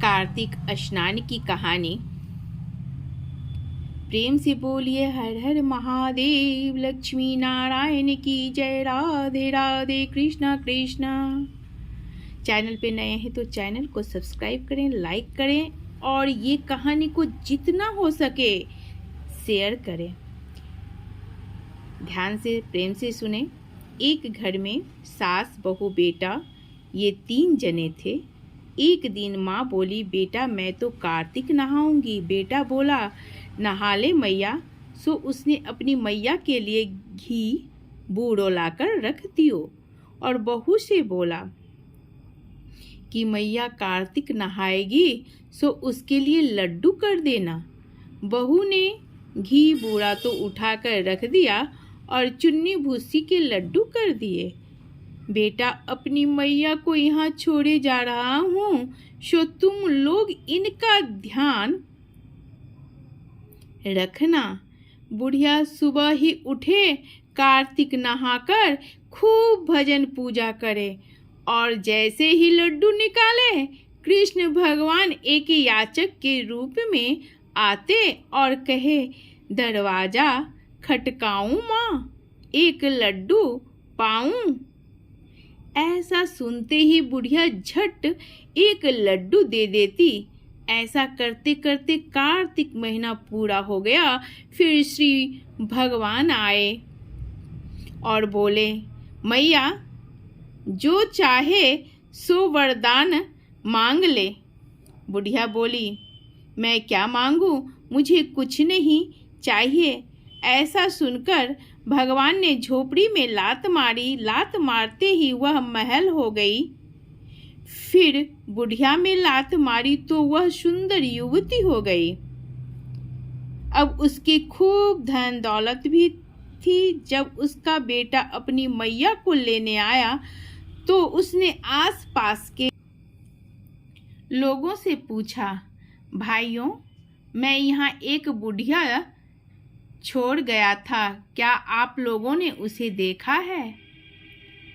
कार्तिक स्नान की कहानी। प्रेम से बोलिए हर हर महादेव, लक्ष्मी नारायण की जय। राधे राधे, कृष्णा कृष्णा। चैनल पे नए हैं तो चैनल को सब्सक्राइब करें, लाइक करें और ये कहानी को जितना हो सके शेयर करें। ध्यान से प्रेम से सुने। एक घर में सास बहू बेटा ये 3 जने थे। एक दिन माँ बोली, बेटा मैं तो कार्तिक नहाऊंगी। बेटा बोला, नहा ले मैया। सो उसने अपनी मैया के लिए घी बूड़ो लाकर रख दियो और बहू से बोला कि मैया कार्तिक नहाएगी सो उसके लिए लड्डू कर देना। बहू ने घी बूड़ा तो उठाकर रख दिया और चुन्नी भूसी के लड्डू कर दिए। बेटा अपनी मैया को यहाँ छोड़े जा रहा हूँ, सो तुम लोग इनका ध्यान रखना। बुढ़िया सुबह ही उठे, कार्तिक नहाकर खूब भजन पूजा करे और जैसे ही लड्डू निकाले, कृष्ण भगवान एक याचक के रूप में आते और कहे, दरवाजा खटकाऊं माँ, एक लड्डू पाऊं। ऐसा सुनते ही बुढ़िया झट एक लड्डू दे देती। ऐसा करते करते कार्तिक महीना पूरा हो गया। फिर श्री भगवान आए और बोले, मैया जो चाहे सो वरदान मांग ले। बुढ़िया बोली, मैं क्या मांगू, मुझे कुछ नहीं चाहिए। ऐसा सुनकर भगवान ने झोपड़ी में लात मारी। लात मारते ही वह महल हो गई। फिर बुढ़िया में लात मारी तो वह सुंदर युवती हो गई। अब उसकी खूब धन दौलत भी थी। जब उसका बेटा अपनी मैया को लेने आया तो उसने आसपास के लोगों से पूछा, भाइयों मैं यहाँ एक बुढ़िया छोड़ गया था, क्या आप लोगों ने उसे देखा है?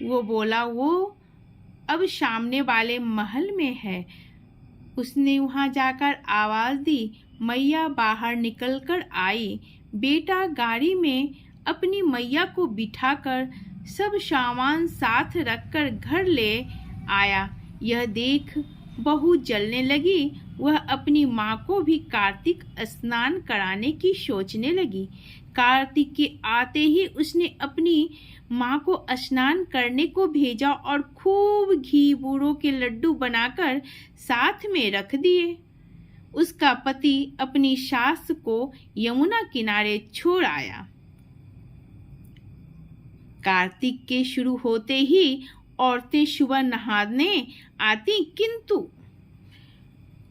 वो बोला, वो अब सामने वाले महल में है। उसने वहां जाकर आवाज दी। मैया बाहर निकलकर आई। बेटा गाड़ी में अपनी मैया को बिठाकर सब सामान साथ रखकर घर ले आया। यह देख बहू जलने लगी। वह अपनी माँ को भी कार्तिक स्नान कराने की सोचने लगी। कार्तिक के आते ही उसने अपनी माँ को स्नान करने को भेजा और खूब घी बूड़ों के लड्डू बनाकर साथ में रख दिए। उसका पति अपनी सास को यमुना किनारे छोड़ आया। कार्तिक के शुरू होते ही औरतें सुबह नहाने आती, किंतु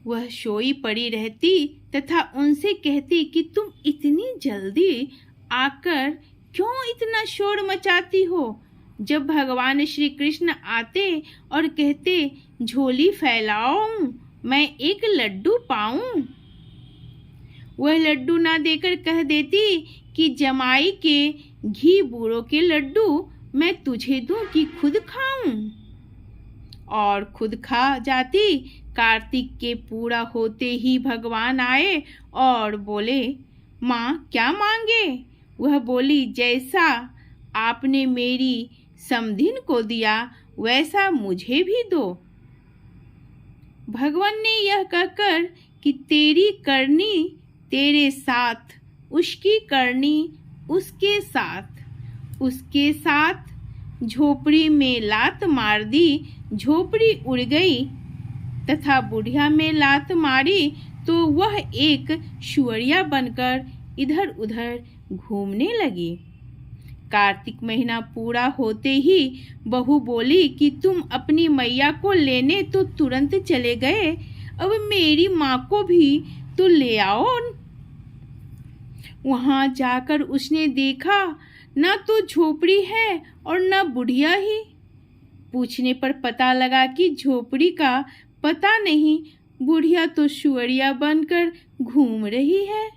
वह सोई पड़ी रहती तथा उनसे कहती कि तुम इतनी जल्दी आकर क्यों इतना शोर मचाती हो। जब भगवान श्री कृष्ण आते और कहते, झोली फैलाओ मैं एक लड्डू पाऊं, वह लड्डू ना देकर कह देती कि जमाई के घी बूड़ों के लड्डू मैं तुझे दूं कि खुद खाऊं, और खुद खा जाती। कार्तिक के पूरा होते ही भगवान आए और बोले, माँ क्या मांगे? वह बोली, जैसा आपने मेरी समधिन को दिया वैसा मुझे भी दो। भगवान ने यह कहकर कि तेरी करनी तेरे साथ, उसकी करनी उसके साथ। उसके साथ झोपड़ी में लात मार दी। झोपड़ी उड़ गई तथा बुढ़िया में लात मारी तो वह एक शुअरिया बनकर इधर उधर घूमने लगी। कार्तिक महीना पूरा होते ही बहू बोली कि तुम अपनी मैया को लेने तो तुरंत चले गए, अब मेरी माँ को भी तो ले आओ। वहां जाकर उसने देखा न तो झोपड़ी है और न बुढ़िया ही। पूछने पर पता लगा कि झोपड़ी का पता नहीं, बुढ़िया तो सुअरिया बनकर घूम रही है।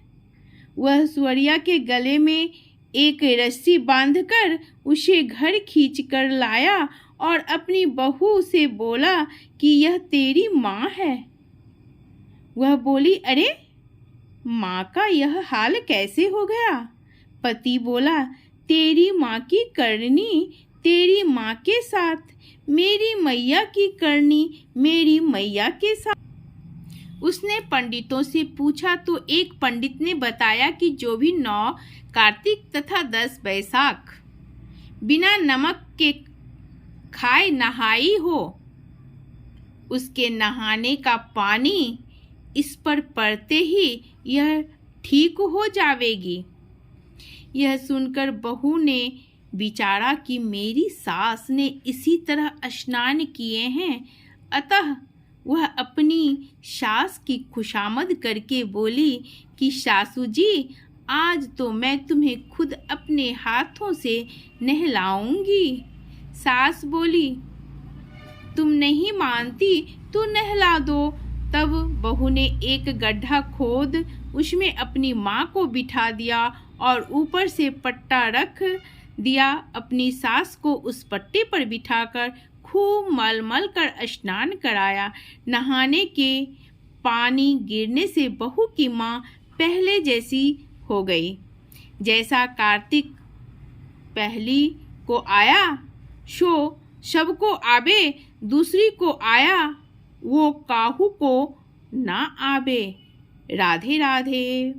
वह सुअरिया के गले में एक रस्सी बांधकर उसे घर खींच कर लाया और अपनी बहू से बोला कि यह तेरी माँ है। वह बोली, अरे माँ का यह हाल कैसे हो गया? पति बोला, तेरी माँ की करनी तेरी माँ के साथ, मेरी मैया की करनी मेरी मैया के साथ। उसने पंडितों से पूछा तो एक पंडित ने बताया कि जो भी 9 कार्तिक तथा 10 बैसाख बिना नमक के खाए नहाई हो, उसके नहाने का पानी इस पर पड़ते ही यह ठीक हो जावेगी। यह सुनकर बहू ने विचारा कि मेरी सास ने इसी तरह स्नान किए हैं, अतः वह अपनी सास की खुशामद करके बोली कि सासू जी, आज तो मैं तुम्हें खुद अपने हाथों से नहलाऊंगी। सास बोली, तुम नहीं मानती तो नहला दो। तब बहू ने एक गड्ढा खोद उसमें अपनी माँ को बिठा दिया और ऊपर से पट्टा रख दिया। अपनी सास को उस पट्टे पर बिठाकर खूब मल मल कर स्नान कराया। नहाने के पानी गिरने से बहू की माँ पहले जैसी हो गई। जैसा कार्तिक पहली को आया सो सबको आवे, दूसरी को आया वो काहू को ना आवे। राधे राधे।